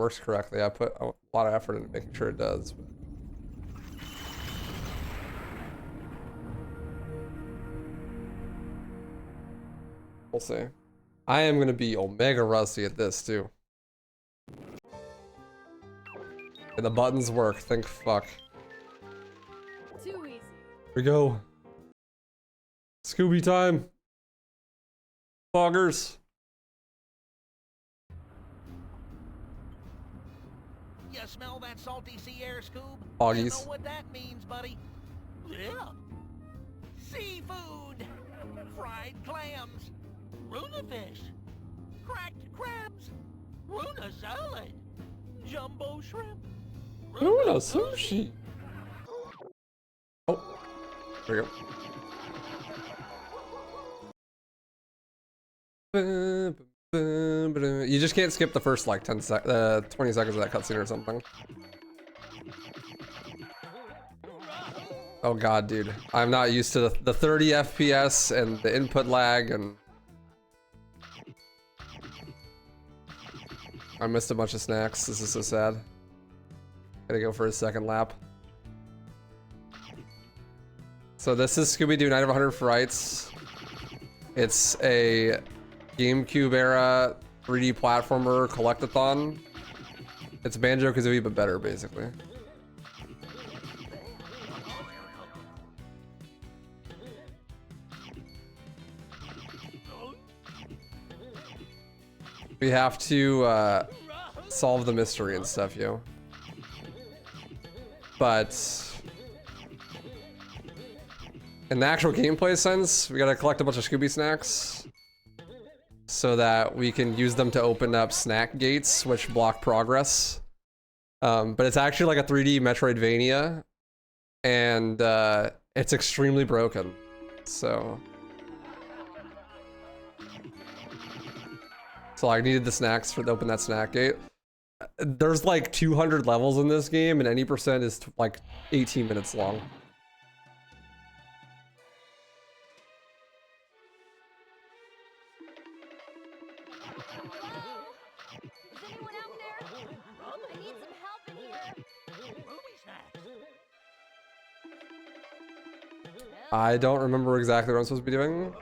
works correctly. I put a lot of effort into making sure it does. We'll see. I am gonna be omega rusty at this too. And the buttons work, thank fuck. Too easy. Here we go. Scooby time. Foggers. You smell that salty sea air, Scoob? Foggies. You know what that means, buddy? Yeah. Seafood! Fried clams! Runa fish! Cracked crabs! Runa salad! Jumbo shrimp! Runa sushi! Oh. There we go. You just can't skip the first like 20 seconds of that cutscene or something. Oh god, dude. I'm not used to the 30 FPS and the input lag, and I missed a bunch of snacks. This is so sad. Gotta go for a second lap. So this is Scooby Doo Night of 100 Frights. It's a GameCube era 3D platformer collectathon. It's Banjo-Kazooie but better, basically. We have to solve the mystery and stuff, yo. But in the actual gameplay sense, we gotta collect a bunch of Scooby snacks so that we can use them to open up snack gates, which block progress. But it's actually like a 3D Metroidvania, and it's extremely broken. So I needed the snacks to open that snack gate. There's like 200 levels in this game, and any percent is like 18 minutes long. I don't remember exactly what I'm supposed to be doing.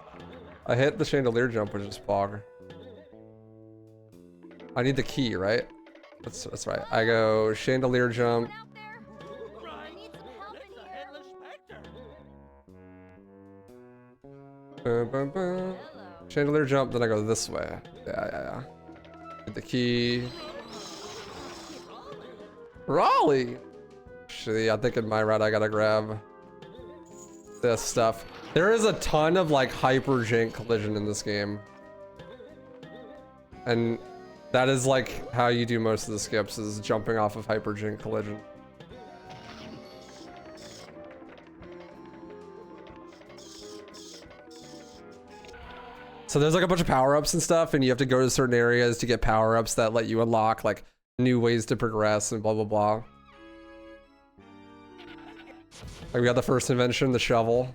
I hit the chandelier jump, which is fog. I need the key, right? That's right. I go chandelier jump. Boom, boom, boom. Chandelier jump, then I go this way. Yeah. Get the key. Raleigh! Actually, I think in my route I gotta grab this stuff. There is a ton of like hyper jank collision in this game. And that is like how you do most of the skips, is jumping off of hyper jank collision. So there's like a bunch of power-ups and stuff, and you have to go to certain areas to get power-ups that let you unlock like new ways to progress and blah blah blah. Like we got the first invention, the shovel.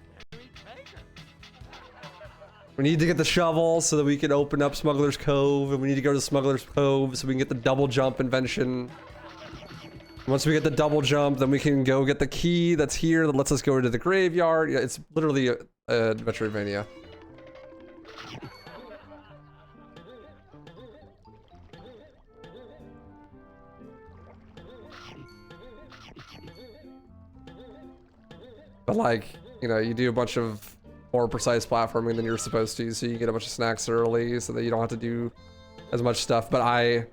We need to get the shovel so that we can open up Smuggler's Cove, and we need to go to Smuggler's Cove so we can get the double jump invention. Once we get the double jump, then we can go get the key that's here that lets us go into the graveyard. Yeah, it's literally a Metroidvania. But like, you know, you do a bunch of more precise platforming than you're supposed to, so you get a bunch of snacks early so that you don't have to do as much stuff. But I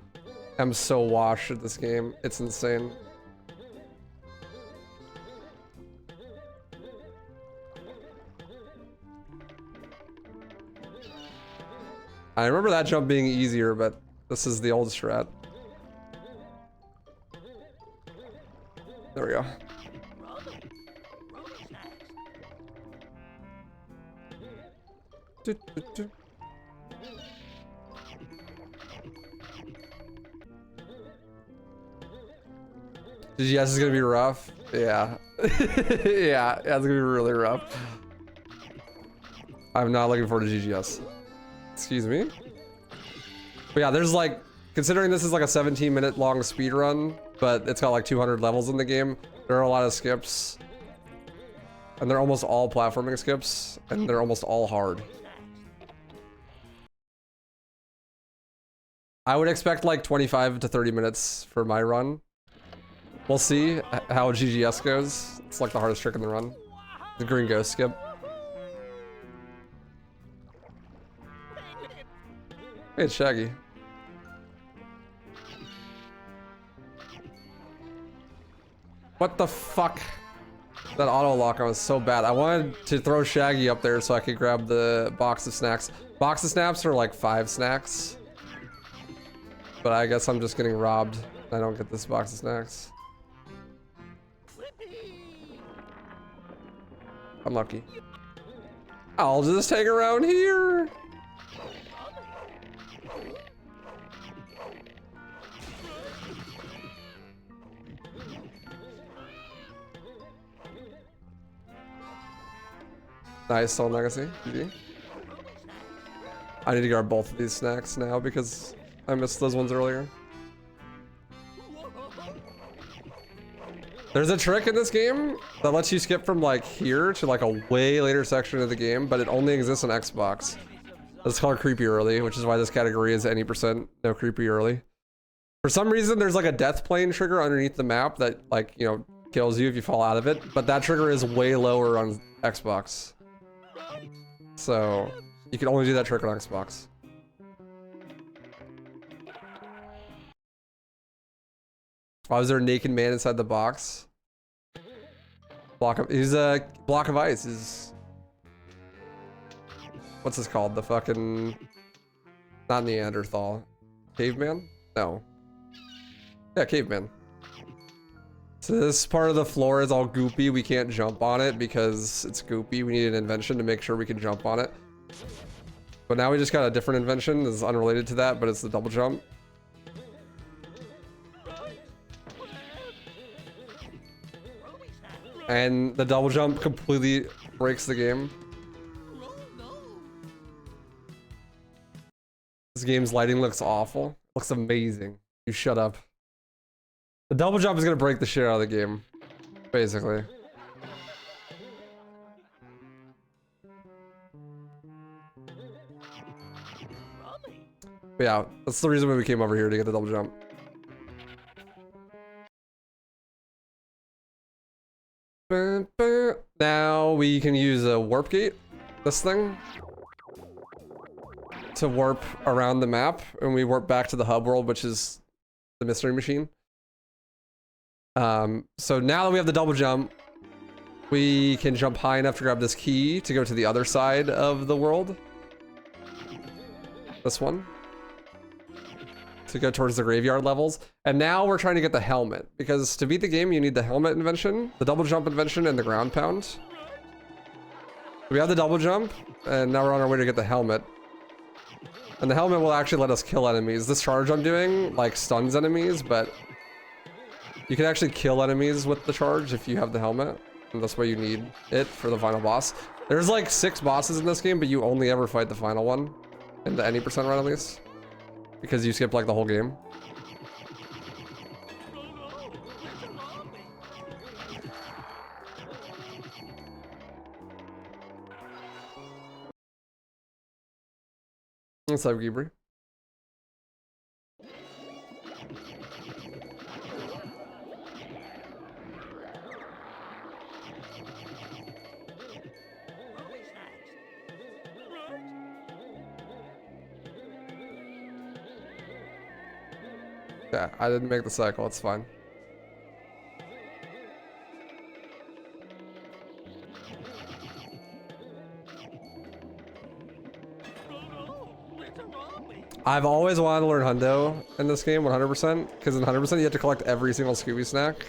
am so washed at this game. It's insane. I remember that jump being easier, but this is the old strat. There we go. GGS is gonna be rough. Yeah. Yeah, it's gonna be really rough. I'm not looking forward to GGS. Excuse me. But yeah, there's like considering this is like a 17-minute long speed run, but it's got like 200 levels in the game, there are a lot of skips. And they're almost all platforming skips, and they're almost all hard. I would expect like 25 to 30 minutes for my run. We'll see how GGS goes. It's like the hardest trick in the run. The green ghost skip. Hey, it's Shaggy. What the fuck? That auto lock was so bad. I wanted to throw Shaggy up there so I could grab the box of snacks. Box of snaps are like 5 snacks. But I guess I'm just getting robbed. I don't get this box of snacks. Unlucky. I'll just hang around here. Nice, Soul Legacy. GG. I need to grab both of these snacks now because I missed those ones earlier. There's a trick in this game that lets you skip from like here to like a way later section of the game, but it only exists on Xbox. It's called creepy early, which is why this category is any percent no creepy early. For some reason, there's like a death plane trigger underneath the map that like, you know, kills you if you fall out of it, but that trigger is way lower on Xbox. So you can only do that trick on Xbox. Why was there a naked man inside the box? He's a block of ice. Is what's this called? The fucking not Neanderthal, caveman? No. Yeah, caveman. So this part of the floor is all goopy. We can't jump on it because it's goopy. We need an invention to make sure we can jump on it. But now we just got a different invention. This is unrelated to that, but it's the double jump. And the double jump completely breaks the game. This game's lighting looks awful. It looks amazing. You shut up. The double jump is gonna break the shit out of the game, basically. But yeah, that's the reason why we came over here, to get the double jump. Now we can use a warp gate, this thing, to warp around the map, and we warp back to the hub world, which is the mystery machine. So now that we have the double jump, we can jump high enough to grab this key to go to the other side of the world. This one. To go towards the graveyard levels. And now we're trying to get the helmet, because to beat the game you need the helmet invention, the double jump invention, and the ground pound. We have the double jump, and now we're on our way to get the helmet. And the helmet will actually let us kill enemies. This charge I'm doing like stuns enemies, but you can actually kill enemies with the charge if you have the helmet, and that's why you need it for the final boss. There's like 6 bosses in this game, but you only ever fight the final one in the any percent run at least, because you skip like the whole game. What's up, Gibri? Yeah, I didn't make the cycle, it's fine. I've always wanted to learn Hundo in this game, 100%, because in 100% you have to collect every single Scooby snack.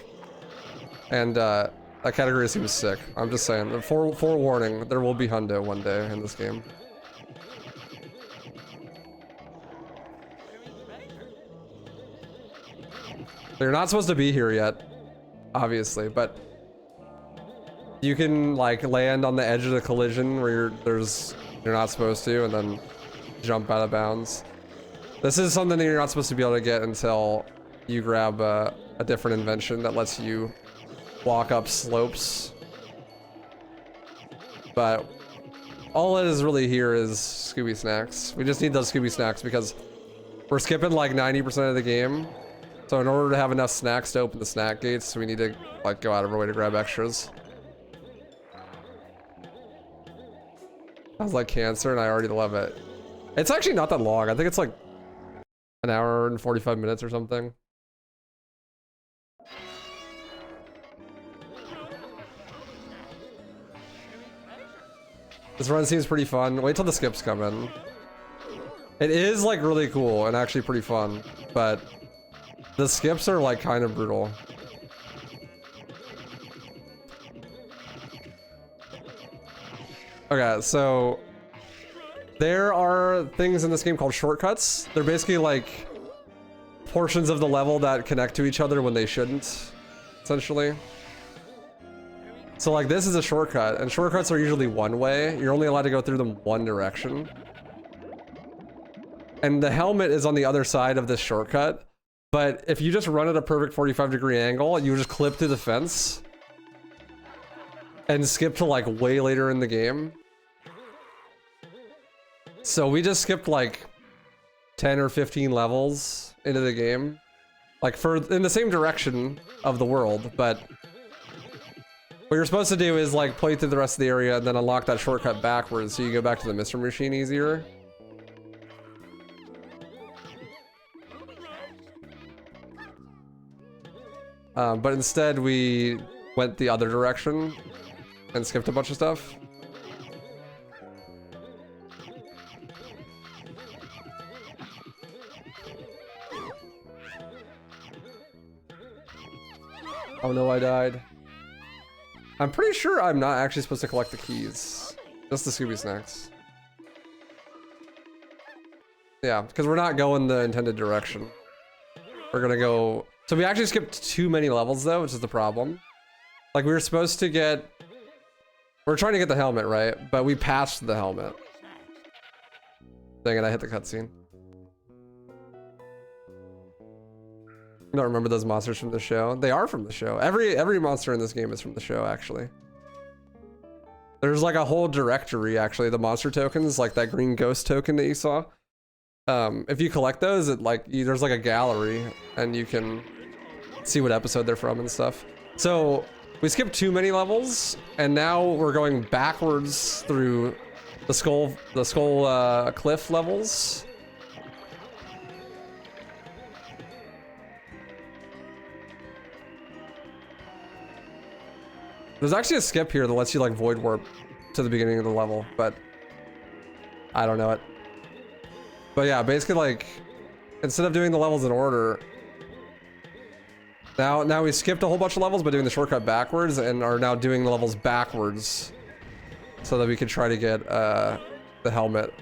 And that category seems sick. I'm just saying, forewarning, there will be Hundo one day in this game. You're not supposed to be here yet, obviously, but you can like land on the edge of the collision where you're not supposed to, and then jump out of bounds. This is something that you're not supposed to be able to get until you grab a different invention that lets you walk up slopes. But all it is really here is Scooby snacks. We just need those Scooby snacks because we're skipping like 90% of the game. So in order to have enough snacks to open the snack gates, we need to like go out of our way to grab extras. Sounds like cancer and I already love it. It's actually not that long. I think it's like an hour and 45 minutes or something. This run seems pretty fun. Wait till the skips come in. It is like really cool and actually pretty fun, but the skips are like kind of brutal. Okay, so there are things in this game called shortcuts. They're basically like portions of the level that connect to each other when they shouldn't, essentially. So like this is a shortcut, and shortcuts are usually one way. You're only allowed to go through them one direction. And the helmet is on the other side of this shortcut. But if you just run at a perfect 45-degree angle, you just clip through the fence and skip to like way later in the game. So we just skipped like 10 or 15 levels into the game, like in the same direction of the world, but what you're supposed to do is like play through the rest of the area and then unlock that shortcut backwards so you go back to the mystery machine easier. But instead we went the other direction and skipped a bunch of stuff. Oh no, I died. I'm pretty sure I'm not actually supposed to collect the keys. Just the Scooby snacks. Yeah, because we're not going the intended direction. We're gonna go... So we actually skipped too many levels though, which is the problem. Like we were supposed to get... We're trying to get the helmet, right? But we passed the helmet. Dang it, I hit the cutscene. I don't remember those monsters from the show. They are from the show. Every monster in this game is from the show, actually. There's like a whole directory, actually, the monster tokens, like that green ghost token that you saw. If you collect those, there's like a gallery, and you can see what episode they're from and stuff. So we skipped too many levels, and now we're going backwards through the skull cliff levels. There's actually a skip here that lets you like void warp to the beginning of the level, but I don't know it. But yeah, basically like instead of doing the levels in order, now we skipped a whole bunch of levels by doing the shortcut backwards and are now doing the levels backwards so that we could try to get the helmet.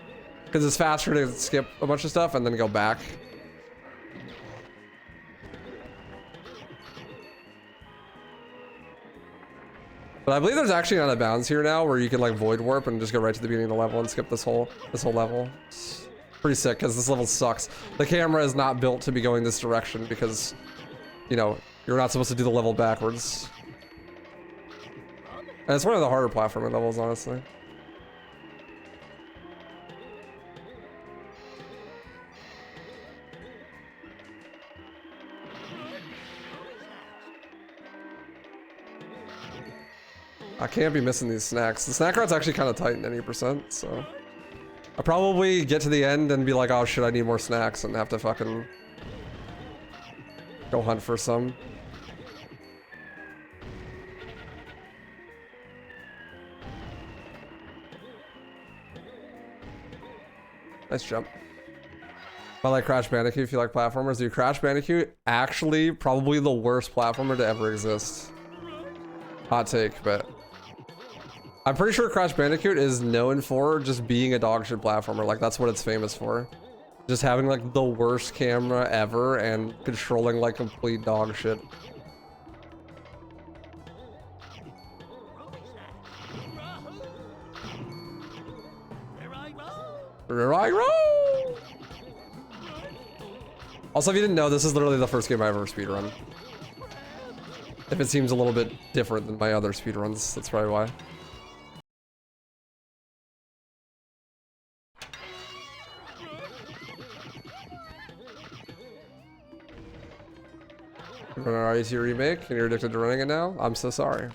Because it's faster to skip a bunch of stuff and then go back. But I believe there's actually an out of bounds here now where you can like void warp and just go right to the beginning of the level and skip this whole level. It's pretty sick because this level sucks. The camera is not built to be going this direction because, you know, you're not supposed to do the level backwards. And it's one of the harder platforming levels, honestly. I can't be missing these snacks. The snack rout's actually kind of tight in any percent, so I'll probably get to the end and be like, oh shit, I need more snacks, and have to fucking go hunt for some. Nice jump. I like Crash Bandicoot if you like platformers. Dude, Crash Bandicoot, actually probably the worst platformer to ever exist. Hot take, but I'm pretty sure Crash Bandicoot is known for just being a dog shit platformer. Like that's what it's famous for. Just having like the worst camera ever and controlling like complete dog shit. Here I roll! Also, if you didn't know, this is literally the first game I ever speedrun. If it seems a little bit different than my other speedruns, that's probably why. Run an RET remake, and you're addicted to running it now? I'm so sorry.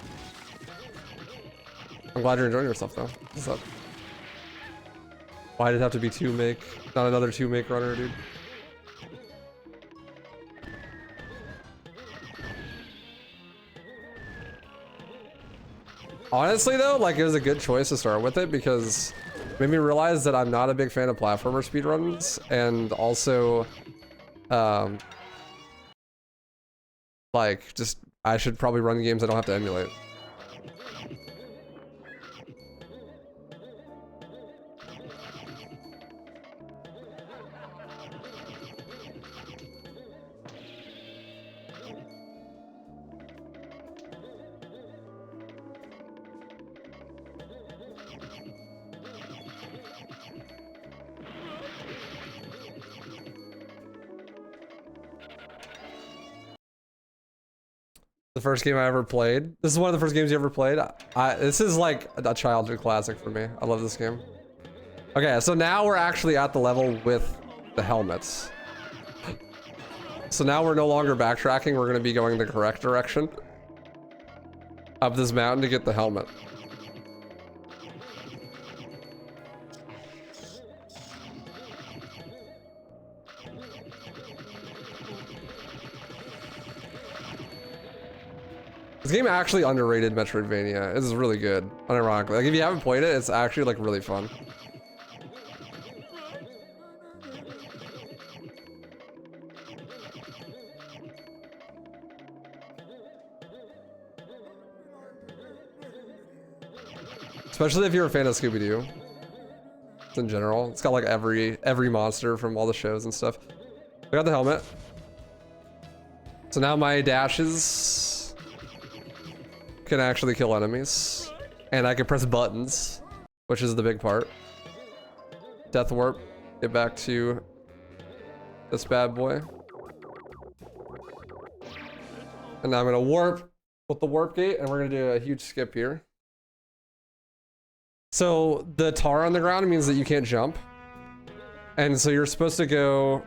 I'm glad you're enjoying yourself though. What's up? Why did it have to be 2 make? Not another 2 make runner, dude. Honestly though, like it was a good choice to start with it because it made me realize that I'm not a big fan of platformer speedruns, and also like just I should probably run games I don't have to emulate. The first game I ever played. This is one of the first games you ever played. This is like a childhood classic for me. I love this game. Okay, so now we're actually at the level with the helmets. So now we're no longer backtracking. We're going to be going the correct direction up this mountain to get the helmet. This game actually underrated Metroidvania. This is really good, unironically. Like if you haven't played it, it's actually like really fun. Especially if you're a fan of Scooby Doo. In general, it's got like every monster from all the shows and stuff. I got the helmet. So now my dashes can actually kill enemies, and I can press buttons, which is the big part. Death warp, get back to this bad boy. And now I'm gonna warp with the warp gate, and we're gonna do a huge skip here. So the tar on the ground means that you can't jump, and so you're supposed to go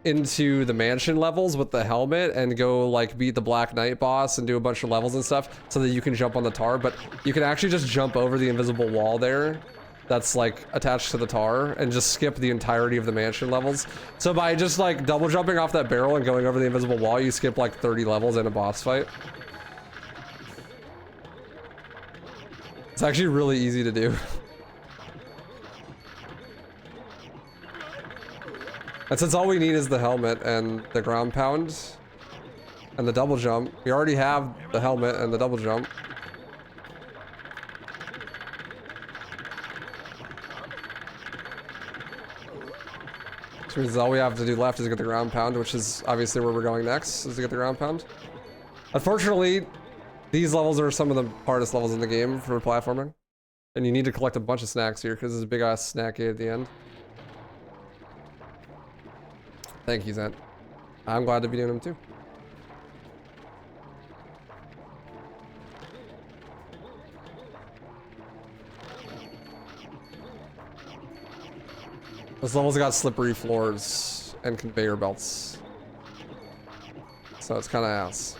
into the mansion levels with the helmet and go like beat the Black Knight boss and do a bunch of levels and stuff so that you can jump on the tar, but you can actually just jump over the invisible wall there that's like attached to the tar and just skip the entirety of the mansion levels. So by just like double jumping off that barrel and going over the invisible wall, you skip like 30 levels in a boss fight. It's actually really easy to do. And since all we need is the helmet and the ground pound and the double jump, we already have the helmet and the double jump. Which means all we have to do left is get the ground pound, which is obviously where we're going next, is to get the ground pound. Unfortunately, these levels are some of the hardest levels in the game for platforming. And you need to collect a bunch of snacks here because there's a big ass snack gate at the end. Thank you, Zent. I'm glad to be doing them too. This level's got slippery floors and conveyor belts. So it's kind of ass.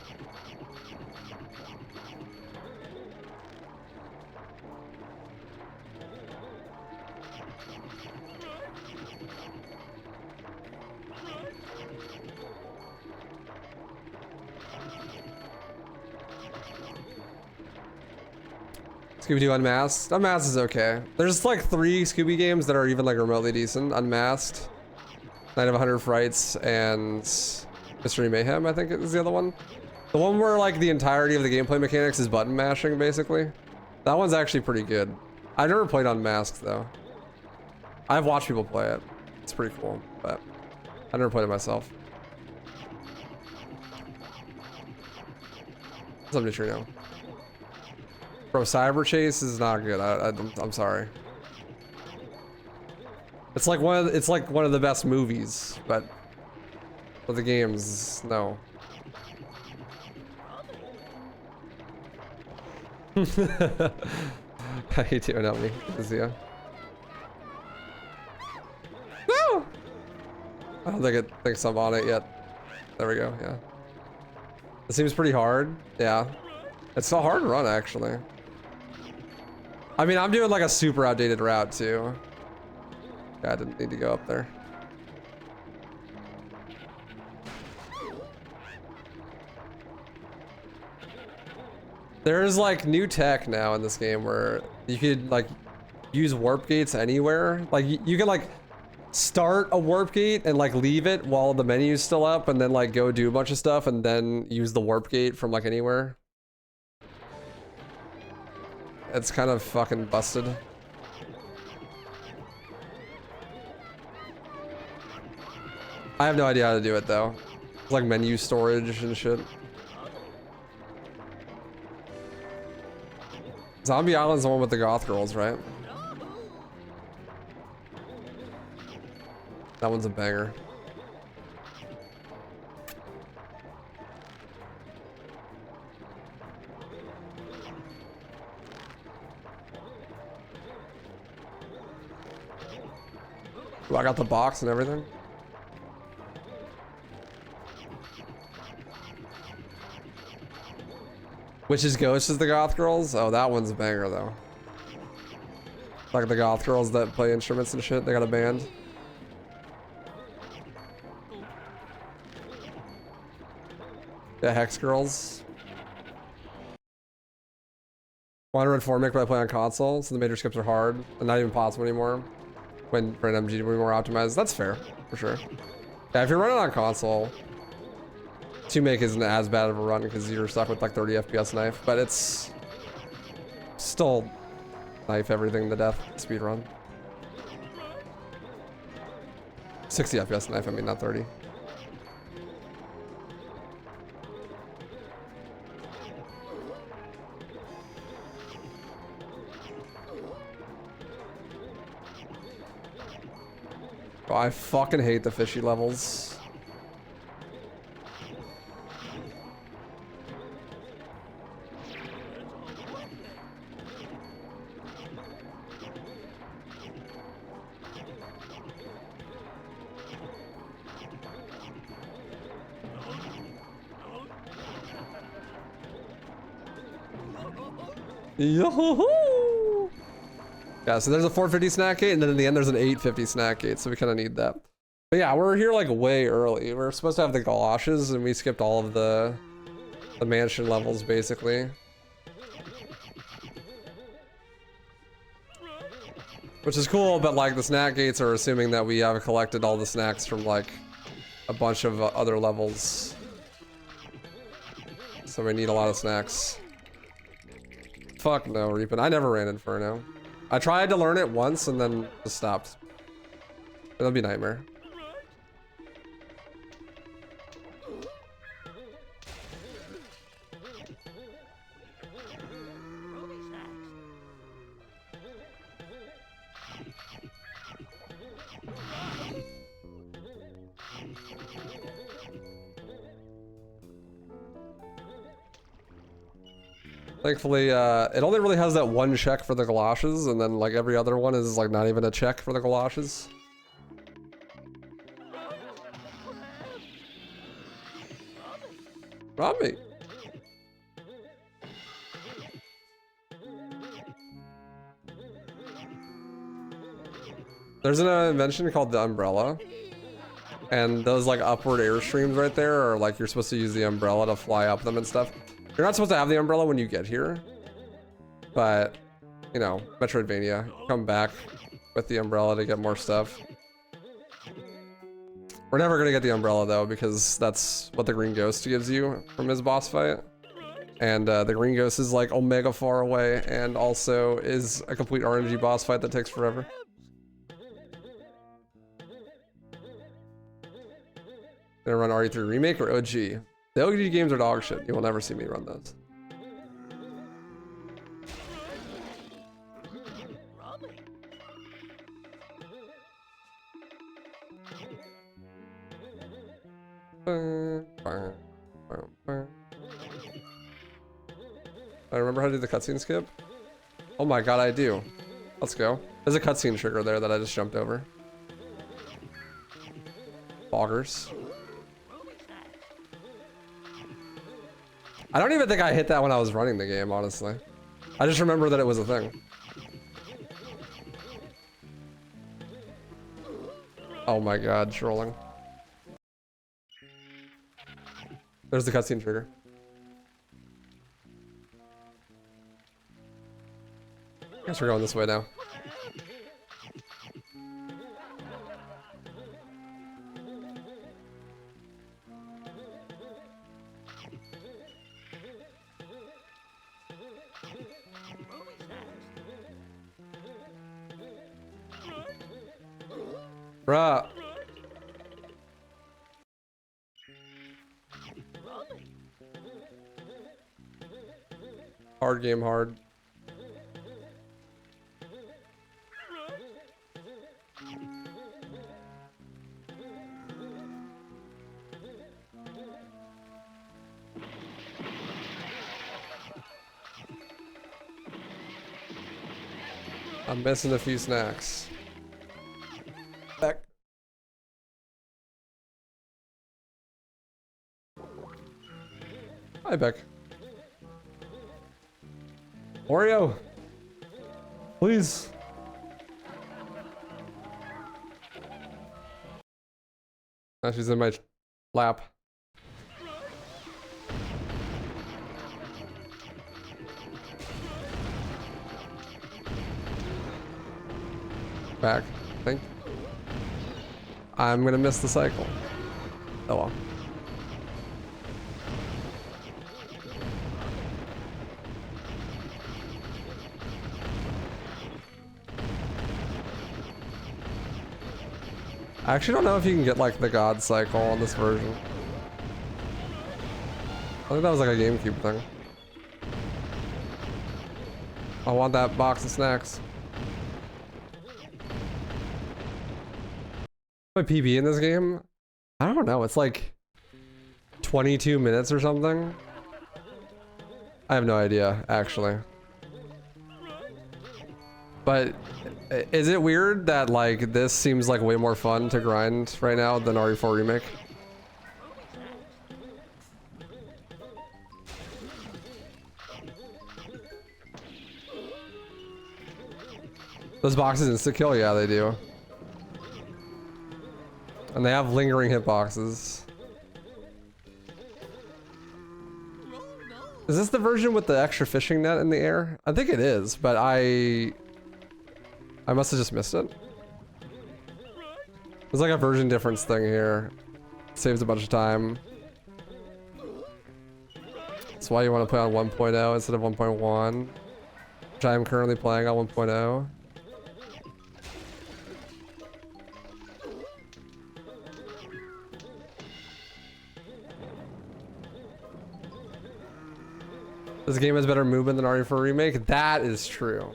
Scooby Doo Unmasked. Unmasked is okay. There's like 3 Scooby games that are even like remotely decent. Unmasked, Night of 100 Frights, and Mystery Mayhem, I think is the other one. The one where like the entirety of the gameplay mechanics is button mashing, basically. That one's actually pretty good. I've never played Unmasked though. I've watched people play it. It's pretty cool, but I've never played it myself. Somebody sure know. Bro, Cyber Chase is not good. I'm sorry. It's like one of the best movies, but For the games, no. How you doing, help me? Zia. No! I don't think it thinks I'm on it yet. There we go, yeah. It seems pretty hard, yeah. It's a hard run, actually. I mean, I'm doing like a super outdated route, too. Yeah, I didn't need to go up there. There's like new tech now in this game where you could like use warp gates anywhere. Like you can like start a warp gate and like leave it while the menu's still up and then like go do a bunch of stuff and then use the warp gate from like anywhere. It's kind of fucking busted. I have no idea how to do it though. It's like menu storage and shit. Zombie Island's the one with the goth girls, right? That one's a banger. Ooh, I got the box and everything. Which is Ghost is the goth girls? Oh, that one's a banger though. Like the goth girls that play instruments and shit, they got a band. Yeah, Hex Girls. 104 make when I play on console, so the major skips are hard and not even possible anymore. When for an MG to be more optimized. That's fair, for sure. Yeah, if you're running on console, 2 make isn't as bad of a run because you're stuck with like 30 FPS knife, but it's still knife everything to death speed run. 60 FPS knife, I mean, not 30. Oh, I fucking hate the fishy levels. Yo-hoo-hoo! Yeah, so there's a 450 snack gate, and then in the end there's an 850 snack gate, so we kind of need that. But yeah, we're here like way early. We're supposed to have the galoshes, and we skipped all of the mansion levels, basically. Which is cool, but like the snack gates are assuming that we have collected all the snacks from like a bunch of other levels. So we need a lot of snacks. Fuck no, Reapin'. I never ran Inferno. I tried to learn it once and then just stopped. It'll be a nightmare. Thankfully, it only really has that one check for the galoshes, and then like every other one is like not even a check for the galoshes. Rob me. There's an invention called the umbrella, and those like upward airstreams right there are like you're supposed to use the umbrella to fly up them and stuff. You're not supposed to have the umbrella when you get here, but you know, Metroidvania, come back with the umbrella to get more stuff. We're never gonna get the umbrella though, because that's what the Green Ghost gives you from his boss fight. And the Green Ghost is like omega far away, and also is a complete RNG boss fight that takes forever. Gonna run RE3 Remake or OG? The OG games are dog shit. You will never see me run those. I remember how to do the cutscene skip. Oh my god, I do. Let's go. There's a cutscene trigger there that I just jumped over. Boggers. I don't even think I hit that when I was running the game, honestly. I just remember that it was a thing. Oh my god, trolling. There's the cutscene trigger. I guess we're going this way now. Bruh. Hard game, hard. I'm missing a few snacks. Back. Hi, Beck. Oreo! Please! Now she's in my lap. Back. I think. I'm gonna miss the cycle. Oh well. I actually don't know if you can get like the God cycle on this version. I think that was like a GameCube thing. I want that box of snacks. My PB in this game? I don't know, it's like 22 minutes or something. I have no idea, actually. But is it weird that like this seems like way more fun to grind right now than RE4 Remake? Those boxes insta-kill? Yeah, they do. And they have lingering hitboxes. Is this the version with the extra fishing net in the air? I think it is, but I must have just missed it. There's like a version difference thing here. Saves a bunch of time. That's why you want to play on 1.0 instead of 1.1, which I am currently playing on 1.0. This game has better movement than RE4 Remake. That is true.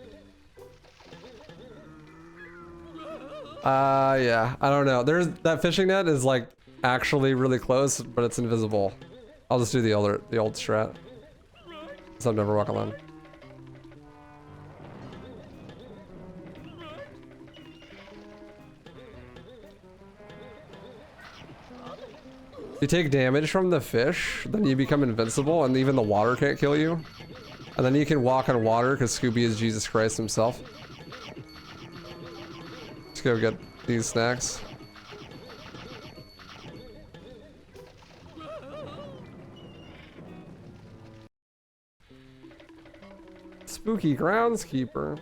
Yeah, I don't know. There's that fishing net is like actually really close, but it's invisible. I'll just do the old strat. So I'm never walk alone. If you take damage from the fish, then you become invincible, and even the water can't kill you. And then you can walk on water because Scooby is Jesus Christ himself. Let's go get these snacks. Spooky groundskeeper.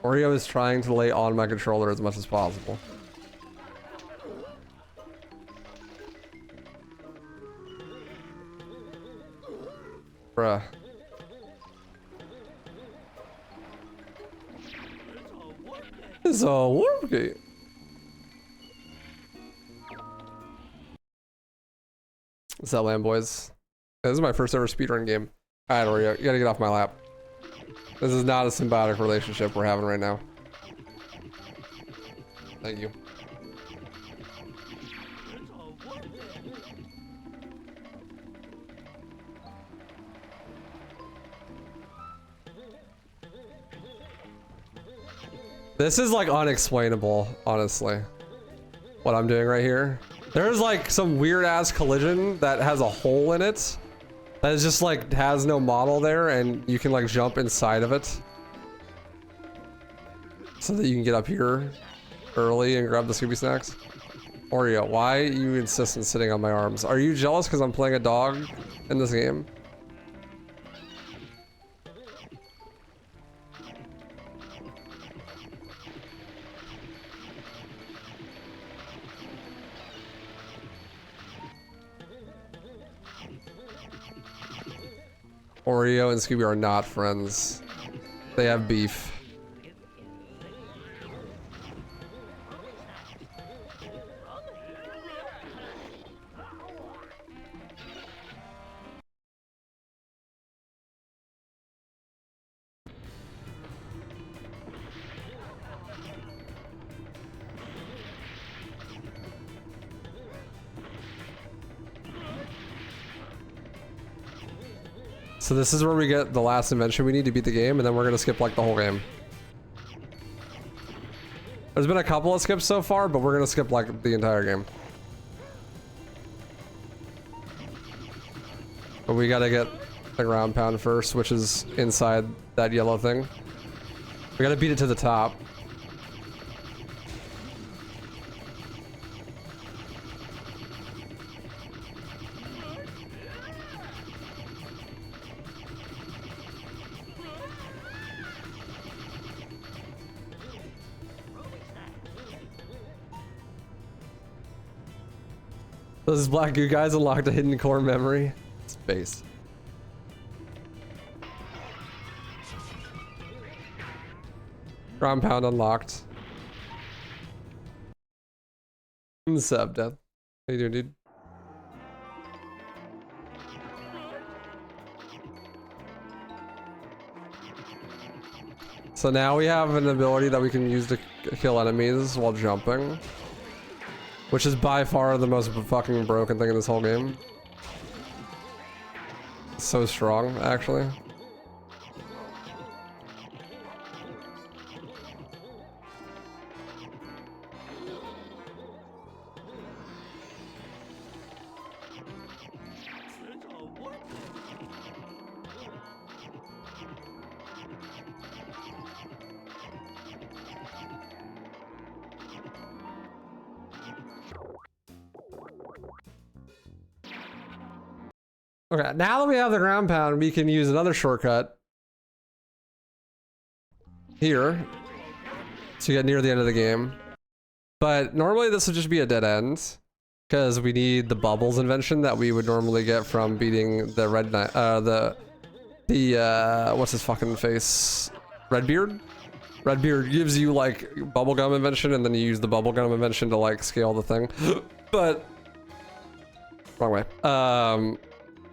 Oreo is trying to lay on my controller as much as possible. Bruh. It's a warp gate. What's up, land boys? This is my first ever speedrun game. Alright, Oreo, you gotta get off my lap. This is not a symbiotic relationship we're having right now. Thank you. This is like unexplainable, honestly. What I'm doing right here. There's like some weird ass collision that has a hole in it. That is just like, has no model there and you can like jump inside of it. So that you can get up here early and grab the Scooby snacks. Oreo, why you insist on sitting on my arms? Are you jealous because I'm playing a dog in this game? Oreo and Scooby are not friends. They have beef. So this is where we get the last invention we need to beat the game, and then we're gonna skip like the whole game. There's been a couple of skips so far, but we're gonna skip like the entire game. But we gotta get the ground pound first, which is inside that yellow thing. We gotta beat it to the top. Those black goo guys unlocked a hidden core memory. Space. Ground pound unlocked. Sub death. How you doing, dude? So now we have an ability that we can use to kill enemies while jumping. Which is by far the most fucking broken thing in this whole game. It's so strong, actually. Okay, now that we have the ground pound, we can use another shortcut here to get near the end of the game. But normally this would just be a dead end because we need the bubbles invention that we would normally get from beating the red knight, what's his fucking face? Redbeard? Redbeard gives you like bubblegum invention and then you use the bubblegum invention to like scale the thing. But wrong way.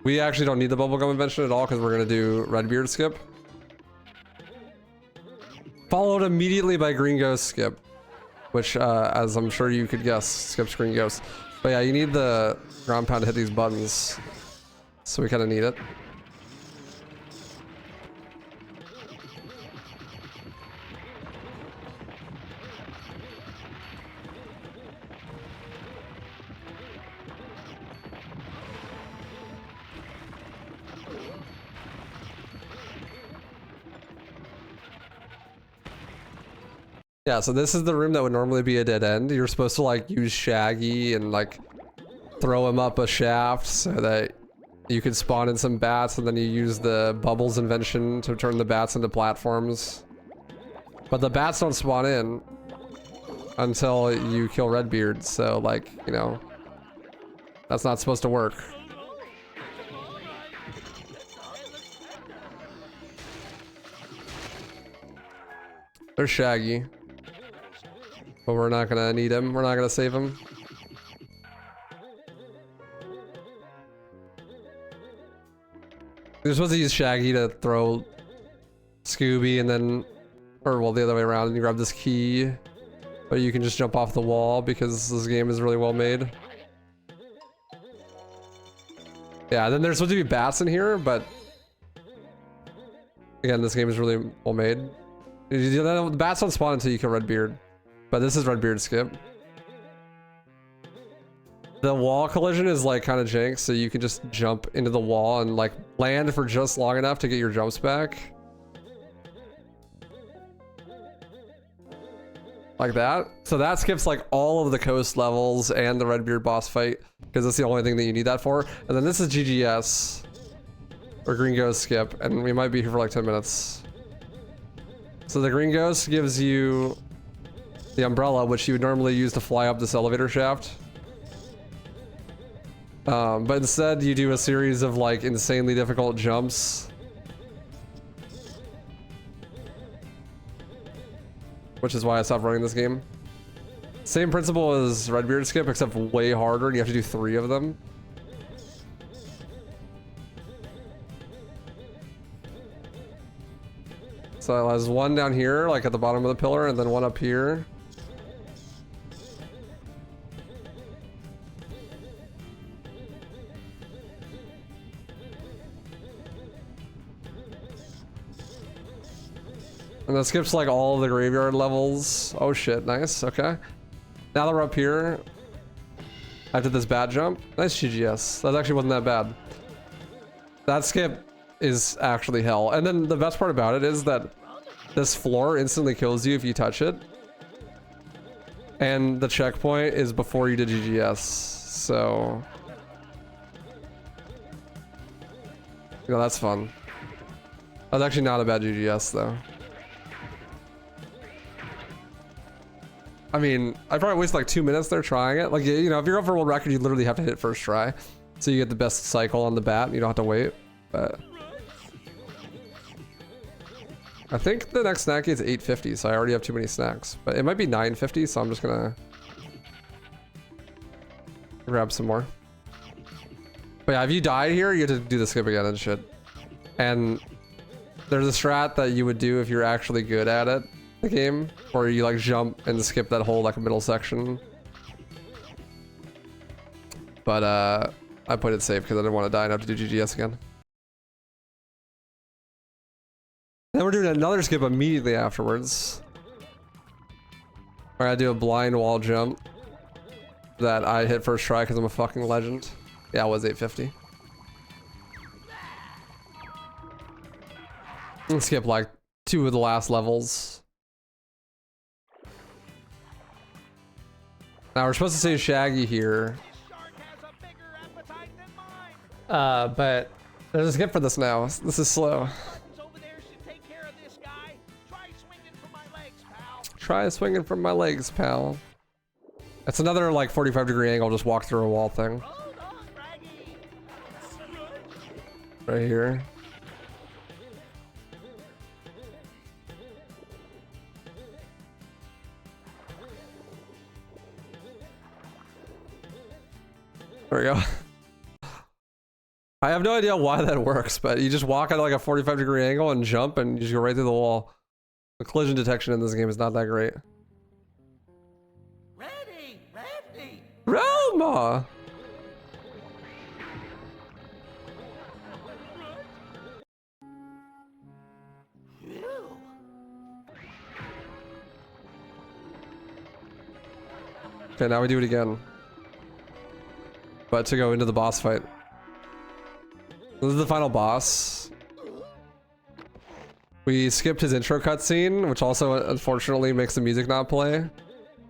We actually don't need the bubblegum invention at all because we're gonna do Redbeard skip. Followed immediately by Green Ghost skip, which as I'm sure you could guess, skips Green Ghost. But yeah, you need the ground pound to hit these buttons. So we kind of need it. Yeah, so this is the room that would normally be a dead end. You're supposed to like use Shaggy and like throw him up a shaft so that you could spawn in some bats, and then you use the bubbles invention to turn the bats into platforms. But the bats don't spawn in until you kill Redbeard, so like, you know, that's not supposed to work. There's Shaggy. But we're not gonna need him. We're not gonna save him. You're supposed to use Shaggy to throw Scooby and then, or well, the other way around, and you grab this key. But you can just jump off the wall because this game is really well made. Yeah, then there's supposed to be bats in here, but again, this game is really well made. The bats don't spawn until you kill Redbeard, but this is Redbeard skip. The wall collision is like kind of jank, so you can just jump into the wall and like land for just long enough to get your jumps back. Like that. So that skips like all of the coast levels and the Redbeard boss fight, because that's the only thing that you need that for. And then this is GGS, or Green Ghost skip, and we might be here for like 10 minutes. So the Green Ghost gives you the umbrella, which you would normally use to fly up this elevator shaft. But instead you do a series of like insanely difficult jumps. Which is why I stopped running this game. Same principle as Redbeard skip, except way harder, and you have to do 3 of them. So it has 1 down here, like at the bottom of the pillar, and then 1 up here. And that skips like all of the graveyard levels. Oh shit, nice, okay. Now that we're up here, I did this bat jump. Nice GGS, that actually wasn't that bad. That skip is actually hell. And then the best part about it is that this floor instantly kills you if you touch it. And the checkpoint is before you did GGS, so... You know, that's fun. That's actually not a bad GGS though. I mean, I probably wasted like 2 minutes there trying it. Like, you know, if you're up for world record, you literally have to hit it first try. So you get the best cycle on the bat, and you don't have to wait. But I think the next snack is 850, so I already have too many snacks. But it might be 950, so I'm just gonna grab some more. But yeah, if you die here, you have to do the skip again and shit. And there's a strat that you would do if you're actually good at it. The game, or you like jump and skip that whole like middle section. But I played it safe because I didn't want to die and have to do GGS again. Then we're doing another skip immediately afterwards, where I do a blind wall jump that I hit first try because I'm a fucking legend. Yeah, it was 850. And skip like 2 of the last levels. Now we're supposed to say Shaggy here. But there's a skip for this now. This is slow. Try swinging from my legs, pal. It's another like 45-degree angle, just walk through a wall thing. Right here. There we go. I have no idea why that works, but you just walk at like a 45-degree angle and jump and you just go right through the wall. The collision detection in this game is not that great. Ready, ready. Roma! Phew. Okay, now we do it again. But to go into the boss fight. This is the final boss. We skipped his intro cutscene, which also unfortunately makes the music not play.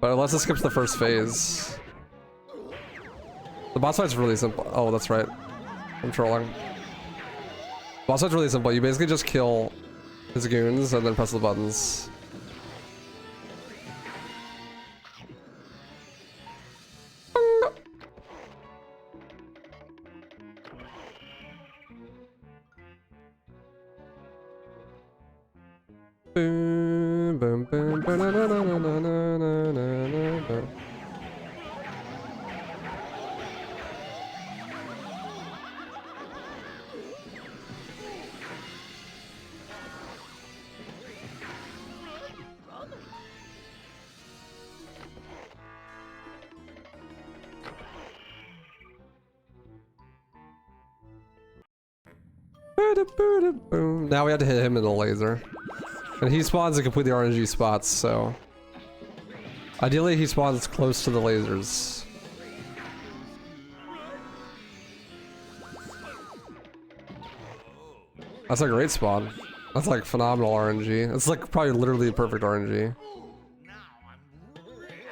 But unless it skips the first phase. The boss fight's really simple. Oh, that's right. I'm trolling. Boss fight's really simple. You basically just kill his goons and then press the buttons. Boom, boom, boom, ba-na-na-na-na-na-na-na-na-na. Boom. Now we have to hit him in the laser. And he spawns in completely RNG spots, so... Ideally, he spawns close to the lasers. That's a great spawn. That's like phenomenal RNG. It's like probably literally the perfect RNG.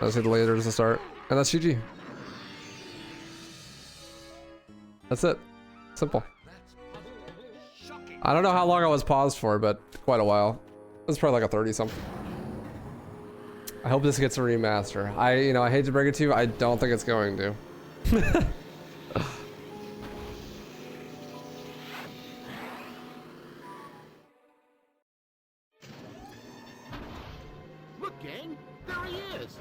Let's hit the lasers to start. And that's GG. That's it. Simple. I don't know how long I was paused for, but quite a while. It was probably like a 30 something. I hope this gets a remaster. I hate to break it to you, I don't think it's going to. Look, gang, there he is.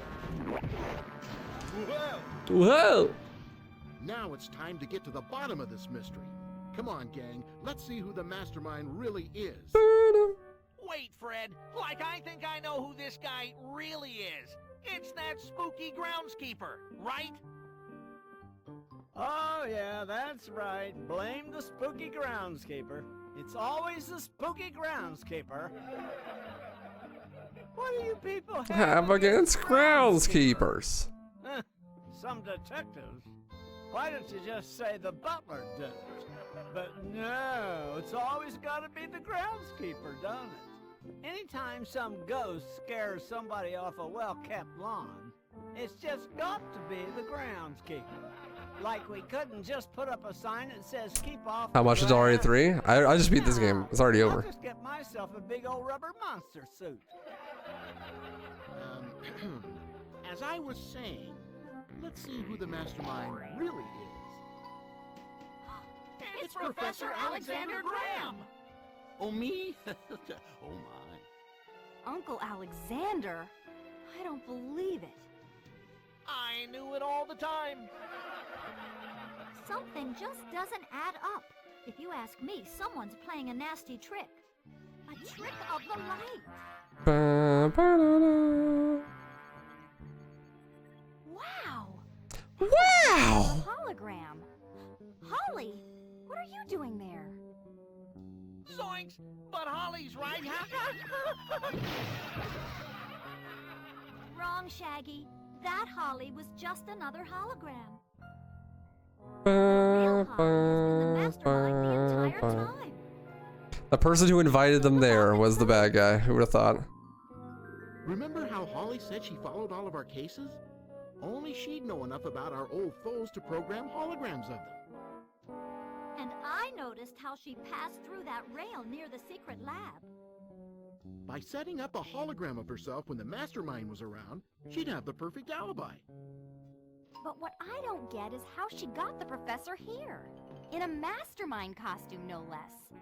Whoa. Whoa! Now it's time to get to the bottom of this mystery. Come on, gang, let's see who the mastermind really is. Wait, Fred. Like I think I know who this guy really is. It's that spooky groundskeeper, right? Oh, yeah, that's right. Blame the spooky groundskeeper. It's always the spooky groundskeeper. What do you people Have against groundskeepers. Some detectives. Why don't you just say the butler did it? But no, it's always got to be the groundskeeper, don't it? Anytime some ghost scares somebody off a well-kept lawn, it's just got to be the groundskeeper. Like we couldn't just put up a sign that says keep off. How much is already 3? I just beat this game. It's already over. I'll just get myself a big old rubber monster suit. As I was saying, let's see who the mastermind really is. It's Professor Alexander Graham! Oh, me? Oh, my. Uncle Alexander? I don't believe it. I knew it all the time. Something just doesn't add up. If you ask me, someone's playing a nasty trick. A trick of the light. Wow! Wow! A hologram. Holly, what are you doing there? Zoinks! But Holly's right. Wrong, Shaggy. That Holly was just another hologram. The person who invited them there was the bad guy. Who would have thought? Remember how Holly said she followed all of our cases? Only she'd know enough about our old foes to program holograms of them. And I noticed how she passed through that rail near the secret lab. By setting up a hologram of herself when the mastermind was around, she'd have the perfect alibi. But what I don't get is how she got the professor here. In a mastermind costume, no less.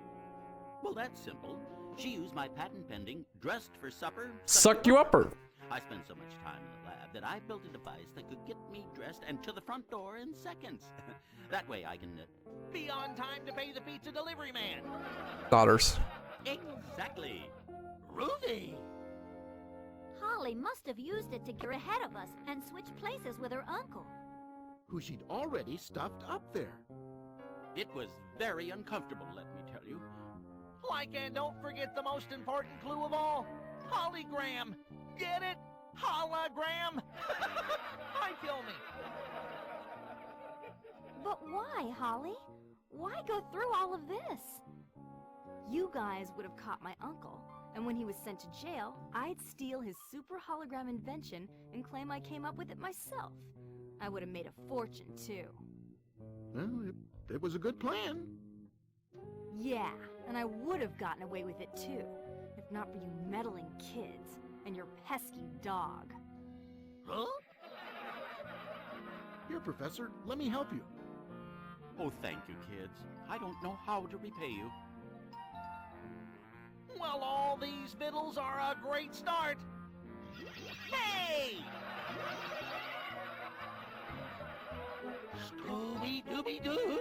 Well, that's simple. She used my patent-pending, dressed for supper... Suck you upper. I spent so much time in the lab that I built a device that could get me dressed and to the front door in seconds. That way I can... Be on time to pay the pizza delivery man. Daughters. Exactly. Ruthie! Holly must have used it to get ahead of us and switch places with her uncle. Who she'd already stuffed up there. It was very uncomfortable, let me tell you. Like, and don't forget the most important clue of all. Hologram. Get it? Hologram. Hi, kill me. But why, Holly? Why go through all of this? You guys would have caught my uncle, and when he was sent to jail, I'd steal his super hologram invention and claim I came up with it myself. I would have made a fortune, too. Well, it was a good plan. Yeah, and I would have gotten away with it, too, if not for you meddling kids and your pesky dog. Huh? Here, Professor, let me help you. Oh, thank you, kids. I don't know how to repay you. Well, all these fiddles are a great start. Hey! Scooby Dooby Doo!